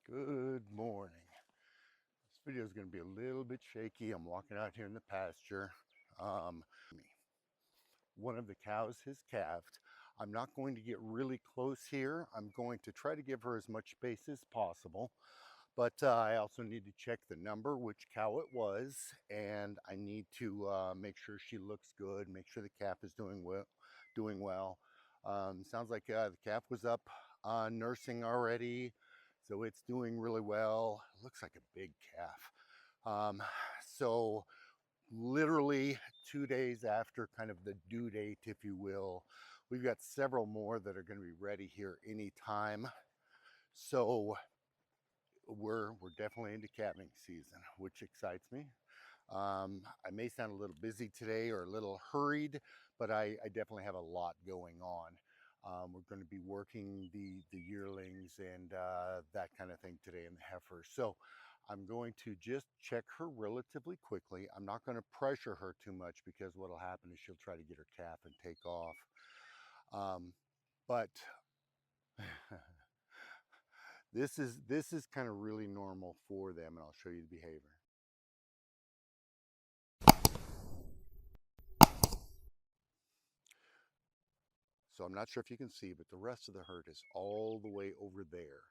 Good morning. This video is going to be a little bit shaky. I'm walking out here in the pasture. Um, One of the cows has calved. I'm not going to get really close here. I'm going to try to give her as much space as possible. But I also need to check the number, which cow it was, and I need to make sure she looks good, make sure the calf is doing well. Sounds like the calf was up nursing already, so it's doing really well. Looks like a big calf. So literally 2 days after kind of the due date, if you will, we've got several more that are going to be ready here anytime. So we're definitely into calving season, which excites me. I may sound a little busy today or a little hurried, but I definitely have a lot going on. We're going to be working the yearlings and that kind of thing today in the heifers. So I'm going to just check her relatively quickly. I'm not going to pressure her too much because what'll happen is she'll try to get her calf and take off. But this is kind of really normal for them, and I'll show you the behavior. So I'm not sure if you can see, but the rest of the herd is all the way over there.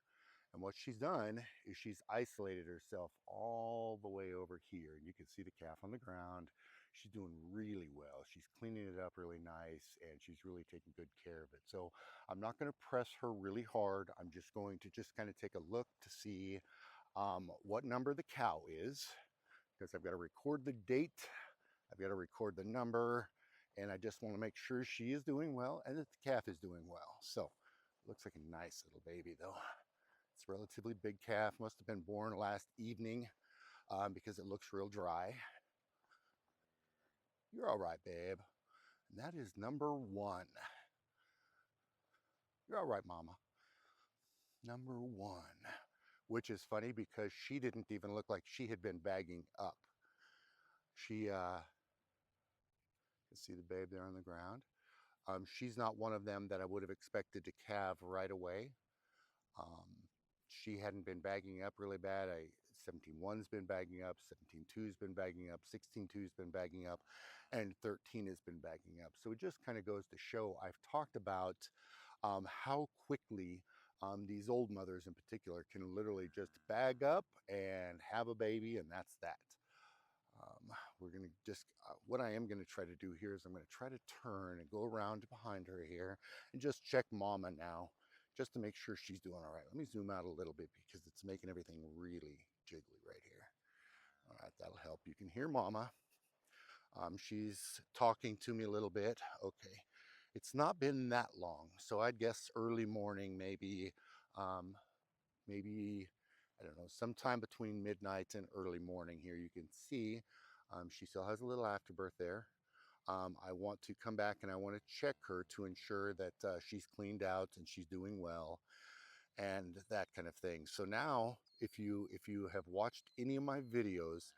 And what she's done is she's isolated herself all the way over here. And you can see the calf on the ground. She's doing really well. She's cleaning it up really nice, and she's really taking good care of it. So I'm not going to press her really hard. I'm just going to just kind of take a look to see what number the cow is, because I've got to record the date, I've got to record the number, and I just want to make sure she is doing well and that the calf is doing well. So looks like a nice little baby though. It's a relatively big calf, must have been born last evening because it looks real dry. You're all right, babe. And that is number one. You're all right, mama. Number one, which is funny because she didn't even look like she had been bagging up. She, you see the babe there on the ground. She's not one of them that I would have expected to calve right away. She hadn't been bagging up really bad. 17.1's been bagging up, 17.2's been bagging up, 16.2's been bagging up, and 13 has been bagging up. So it just kind of goes to show, I've talked about how quickly these old mothers in particular can literally just bag up and have a baby, and that's that. We're going to just, what I am going to try to do here is I'm going to try to turn and go around behind her here and just check mama now, just to make sure she's doing all right. Let me zoom out a little bit because it's making everything really jiggly right here. All right, that'll help. You can hear mama. She's talking to me a little bit. Okay, it's not been that long, so I'd guess early morning, maybe I don't know, sometime between midnight and early morning here. You can see she still has a little afterbirth there. I want to come back and I want to check her to ensure that she's cleaned out and she's doing well and that kind of thing. So now, if you have watched any of my videos,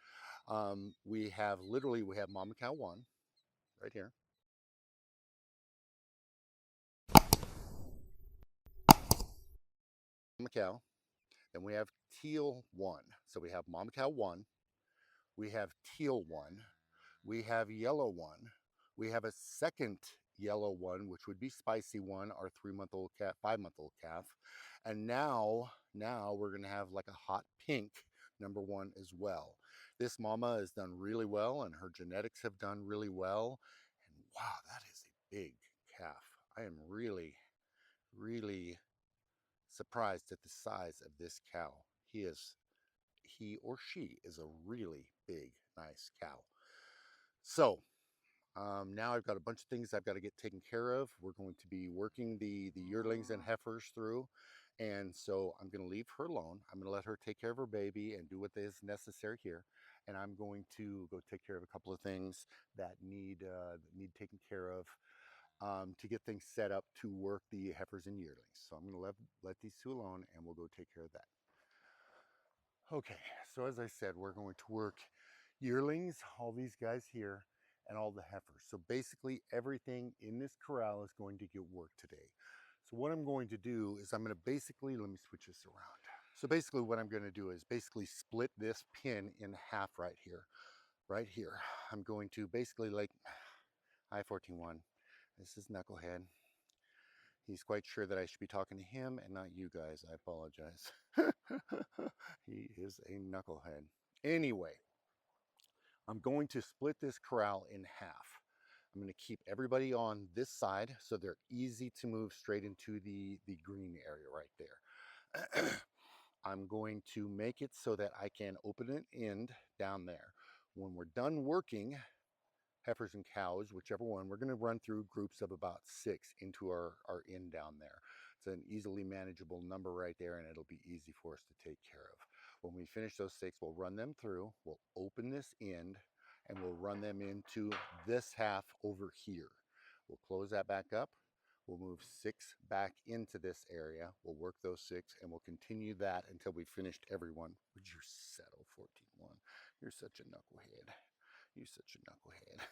we have Mama Cow 1 right here. Mama Cow. Then we have Teal 1. So we have Mama Cow 1. We have Teal 1. We have Yellow 1. We have a second yellow one, which would be Spicy 1, our 3-month-old calf, 5-month-old calf. And now we're going to have like a hot pink number 1 as well. This mama has done really well, and her genetics have done really well. And wow, that is a big calf. I am really, really surprised at the size of this cow. He or she is a really big, nice cow. So now I've got a bunch of things I've got to get taken care of. We're going to be working the yearlings and heifers through. And so I'm going to leave her alone. I'm going to let her take care of her baby and do what is necessary here. And I'm going to go take care of a couple of things that need taken care of to get things set up to work the heifers and yearlings. So I'm going to let these two alone, and we'll go take care of that. Okay, so as I said, we're going to work yearlings, all these guys here, and all the heifers. So basically everything in this corral is going to get worked today. So what I'm going to do is I'm going to basically, let me switch this around. So basically what I'm going to do is basically split this pin in half right here. Right here. I'm going to basically like, hi 14-1. This is Knucklehead. He's quite sure that I should be talking to him and not you guys. I apologize. He is a knucklehead. Anyway, I'm going to split this corral in half. I'm going to keep everybody on this side so they're easy to move straight into the green area right there. I'm going to make it so that I can open an end down there. When we're done working, heifers and cows, whichever one, we're going to run through groups of about 6 into our inn down there. It's an easily manageable number right there, and it'll be easy for us to take care of. When we finish those 6, we'll run them through, we'll open this end, and we'll run them into this half over here. We'll close that back up. We'll move 6 back into this area. We'll work those 6, and we'll continue that until we've finished everyone. Would you settle, 14-1? You're such a knucklehead. You're such a knucklehead.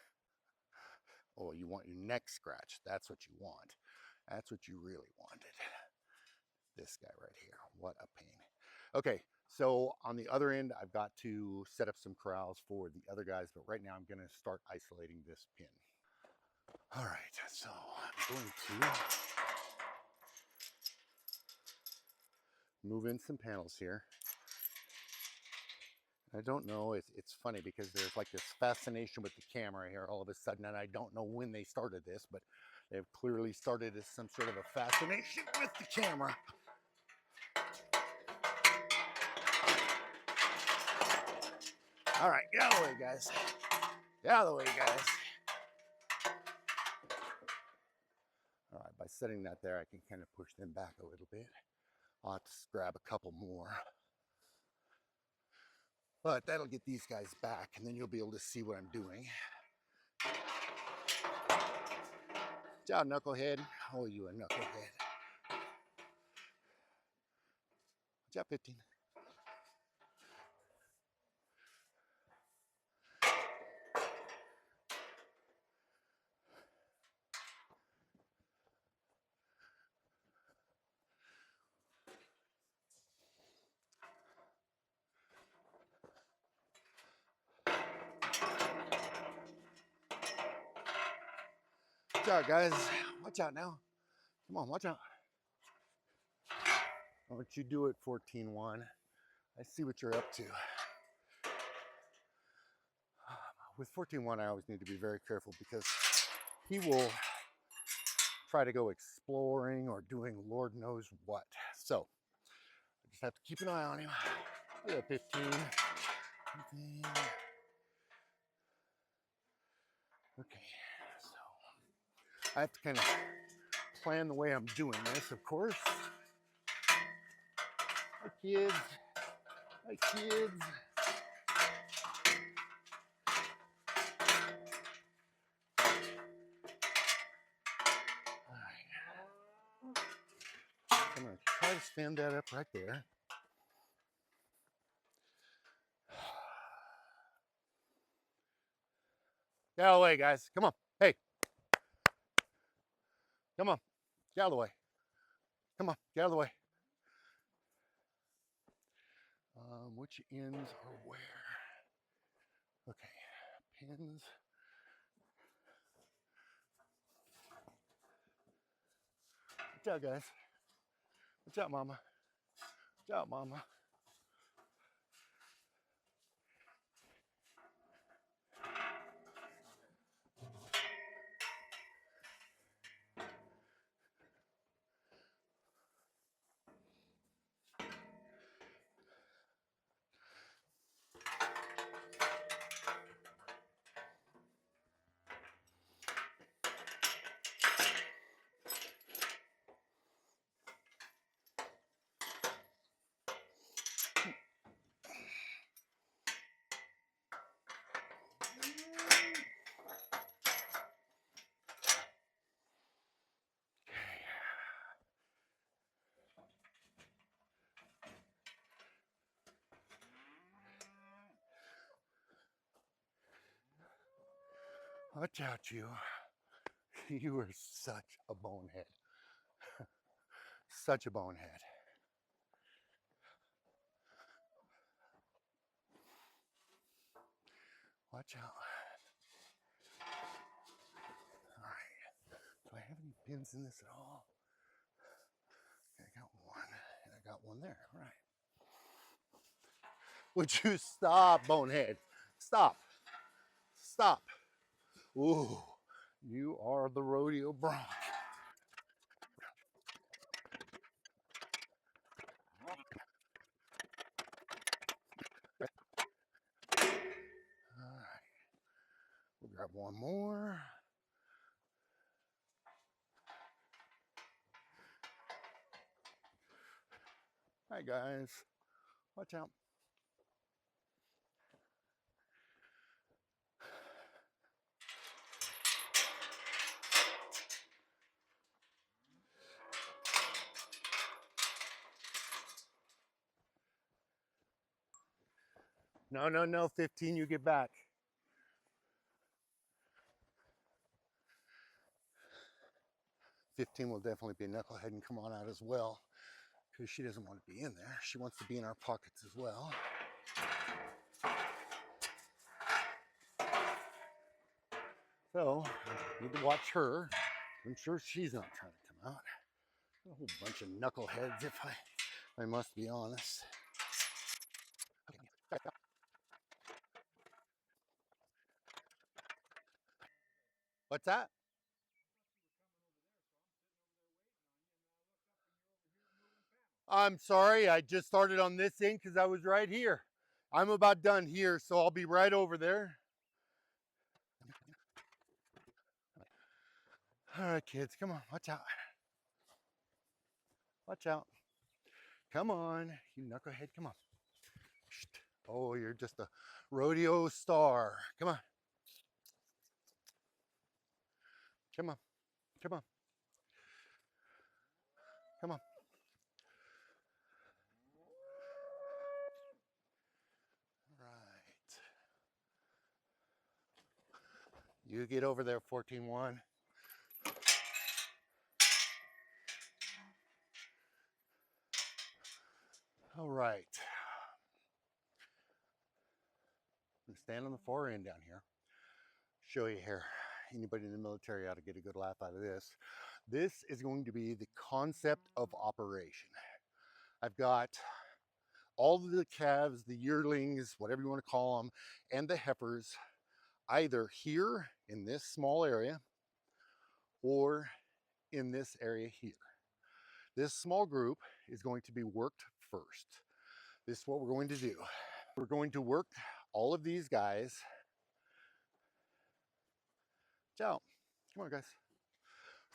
Oh, you want your neck scratched. That's what you want. That's what you really wanted. This guy right here. What a pain. Okay, so on the other end, I've got to set up some corrals for the other guys, but right now I'm going to start isolating this pin. All right, so I'm going to move in some panels here. I don't know, it's funny because there's like this fascination with the camera here all of a sudden, and I don't know when they started this, but they've clearly started as some sort of a fascination with the camera. All right, get out of the way, guys. Get out of the way, guys. All right, by setting that there, I can kind of push them back a little bit. I'll have to grab a couple more. But that'll get these guys back, and then you'll be able to see what I'm doing. Good job, knucklehead. Oh, you a knucklehead. Good job, 15. Watch out, guys. Watch out now. Come on, watch out. Why don't you do it, 14-1? I see what you're up to. With 14-1, I always need to be very careful because he will try to go exploring or doing Lord knows what. So I just have to keep an eye on him. Look at 15. 15. Okay, so I have to kind of plan the way I'm doing this, of course. Hi, kids. Hi, kids. All right. I'm going to try to stand that up right there. Get out of the way, guys. Come on. Hey. Come on. Get out of the way. Come on. Get out of the way. Which ends are where? Okay. Pins. Watch out, guys. Watch out, mama. Watch out, mama. Watch out, you. You are such a bonehead. Such a bonehead. Watch out. All right. Do I have any pins in this at all? Okay, I got one, and I got one there. All right. Would you stop, bonehead? Stop. Stop. Ooh, you are the rodeo bronc. All right. We'll grab one more. Hi, guys. Watch out. No, no, no. 15, you get back. 15 will definitely be a knucklehead and come on out as well because she doesn't want to be in there. She wants to be in our pockets as well. So, need to watch her. I'm sure she's not trying to come out. A whole bunch of knuckleheads, if I must be honest. What's that? I'm sorry, I just started on this end because I was right here. I'm about done here, so I'll be right over there. All right, kids, come on, watch out. Watch out. Come on, you knucklehead, come on. Oh, you're just a rodeo star. Come on. Come on. Come on. Come on. Right. You get over there, 14-1. All right. I'm going to stand on the far end down here. Show you here. Anybody in the military ought to get a good laugh out of this. This is going to be the concept of operation. I've got all of the calves, the yearlings, whatever you want to call them, and the heifers, either here in this small area or in this area here. This small group is going to be worked first. This is what we're going to do. We're going to work all of these guys. Ciao. Come on, guys.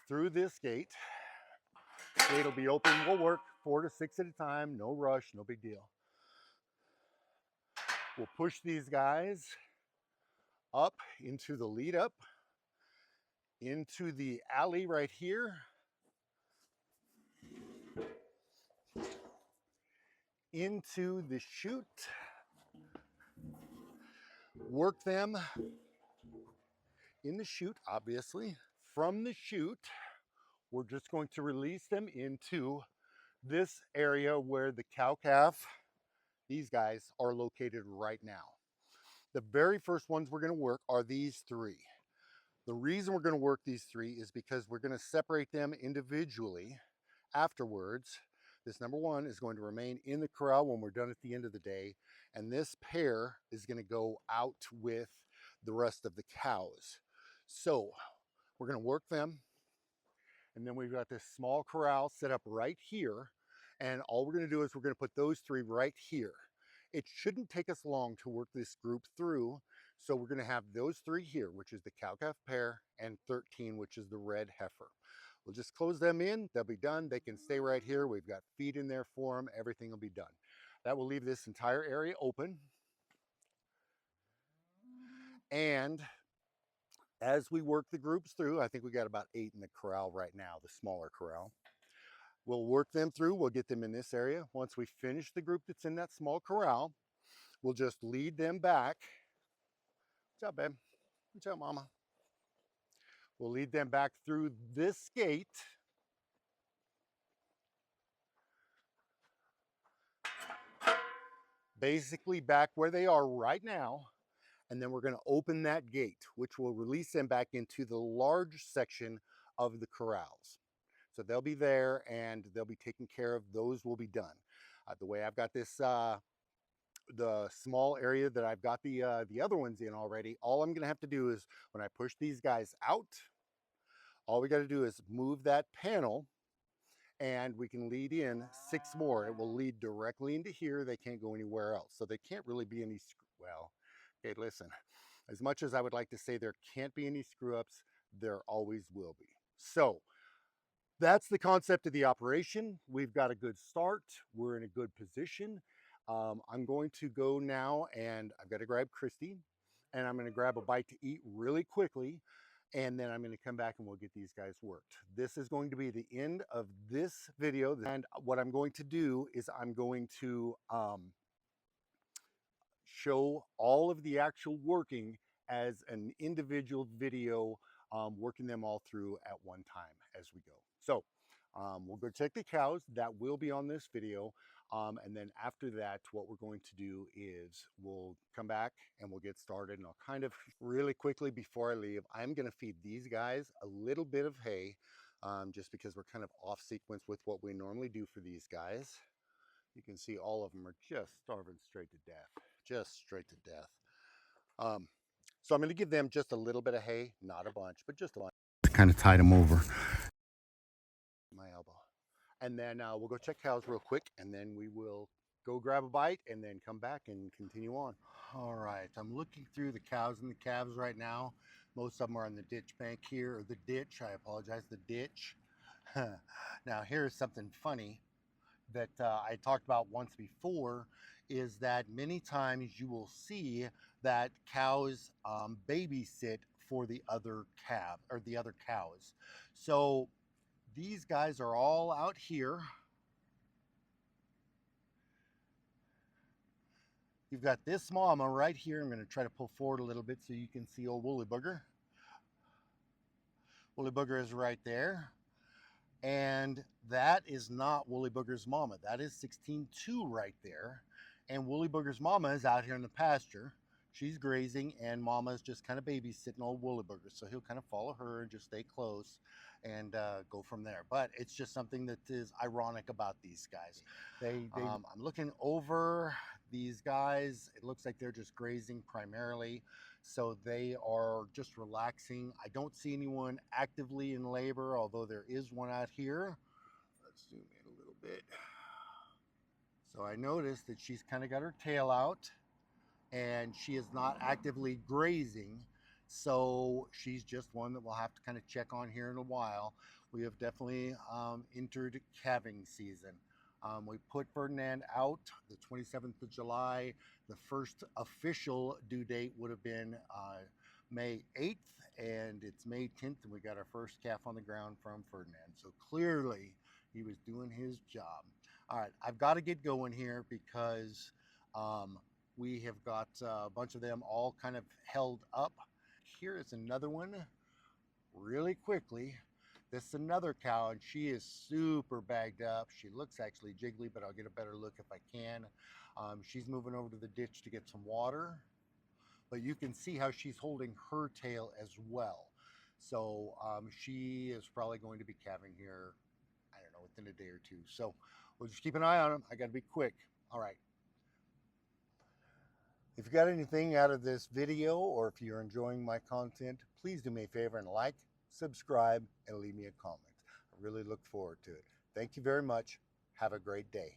Through this gate. Gate will be open. We'll work 4 to 6 at a time. No rush, no big deal. We'll push these guys up into the lead up, into the alley right here, into the chute, work them in the chute, obviously. From the chute, we're just going to release them into this area where the cow-calf, these guys, are located right now. The very first ones we're going to work are these three. The reason we're going to work these three is because we're going to separate them individually afterwards. This number one is going to remain in the corral when we're done at the end of the day, and this pair is going to go out with the rest of the cows. So we're going to work them, and then we've got this small corral set up right here, and all we're going to do is we're going to put those three right here. It shouldn't take us long to work this group through, so we're going to have those three here, which is the cow-calf pair, and 13, which is the red heifer. We'll just close them in. They'll be done. They can stay right here. We've got feed in there for them. Everything will be done. That will leave this entire area open. And as we work the groups through, I think we got about 8 in the corral right now, the smaller corral. We'll work them through. We'll get them in this area. Once we finish the group that's in that small corral, we'll just lead them back. Good job, babe. Good job, mama. We'll lead them back through this gate. Basically back where they are right now. and then we're going to open that gate, which will release them back into the large section of the corrals. So they'll be there and they'll be taken care of. Those will be done. The way I've got this, the small area that I've got the other ones in already, all I'm going to have to do is when I push these guys out, all we got to do is move that panel and we can lead in 6 more. It will lead directly into here. They can't go anywhere else. So they can't really be any, well, okay, listen, as much as I would like to say there can't be any screw ups, there always will be. So that's the concept of the operation. We've got a good start. We're in a good position. I'm going to go now and I've got to grab Christy and I'm going to grab a bite to eat really quickly. And then I'm going to come back and we'll get these guys worked. This is going to be the end of this video. And what I'm going to do is I'm going to show all of the actual working as an individual video, working them all through at one time as we go. So we'll go check the cows. That will be on this video. And then after that, what we're going to do is we'll come back and we'll get started. And I'll kind of really quickly before I leave, I'm going to feed these guys a little bit of hay, just because we're kind of off sequence with what we normally do for these guys. You can see all of them are just starving straight to death, just straight to death. So I'm going to give them just a little bit of hay, not a bunch, but just a bunch to kind of tide them over my elbow. And then we'll go check cows real quick, and then we will go grab a bite and then come back and continue on. All right, I'm looking through the cows and the calves right now. Most of them are on the ditch bank here, or the ditch, I apologize, the ditch. Now here's something funny that I talked about once before, is that many times you will see that cows babysit for the other calf or the other cows. So these guys are all out here. You've got this mama right here. I'm going to try to pull forward a little bit so you can see old Woolly Booger. Woolly Booger is right there. And that is not Woolly Booger's mama. That is 16-2 right there. And Woolly Booger's mama is out here in the pasture. She's grazing, and mama's just kind of babysitting old Woolly Booger. So he'll kind of follow her and just stay close and go from there. But it's just something that is ironic about these guys. I'm looking over these guys. It looks like they're just grazing primarily. So they are just relaxing. I don't see anyone actively in labor, although there is one out here. Let's zoom in a little bit. So I noticed that she's kind of got her tail out and she is not actively grazing. So she's just one that we'll have to kind of check on here in a while. We have definitely entered calving season. We put Ferdinand out the 27th of July. The first official due date would have been May 8th, and it's May 10th, and we got our first calf on the ground from Ferdinand. So clearly he was doing his job. All right, I've got to get going here because we have got a bunch of them all kind of held up. Here is another one really quickly. This is another cow, and she is super bagged up. She looks actually jiggly, but I'll get a better look if I can. She's moving over to the ditch to get some water, but you can see how she's holding her tail as well. So she is probably going to be calving here, I don't know, within a day or two. So we'll just keep an eye on them. I got to be quick. All right. If you got anything out of this video, or if you're enjoying my content, please do me a favor and like, subscribe, and leave me a comment. I really look forward to it. Thank you very much. Have a great day.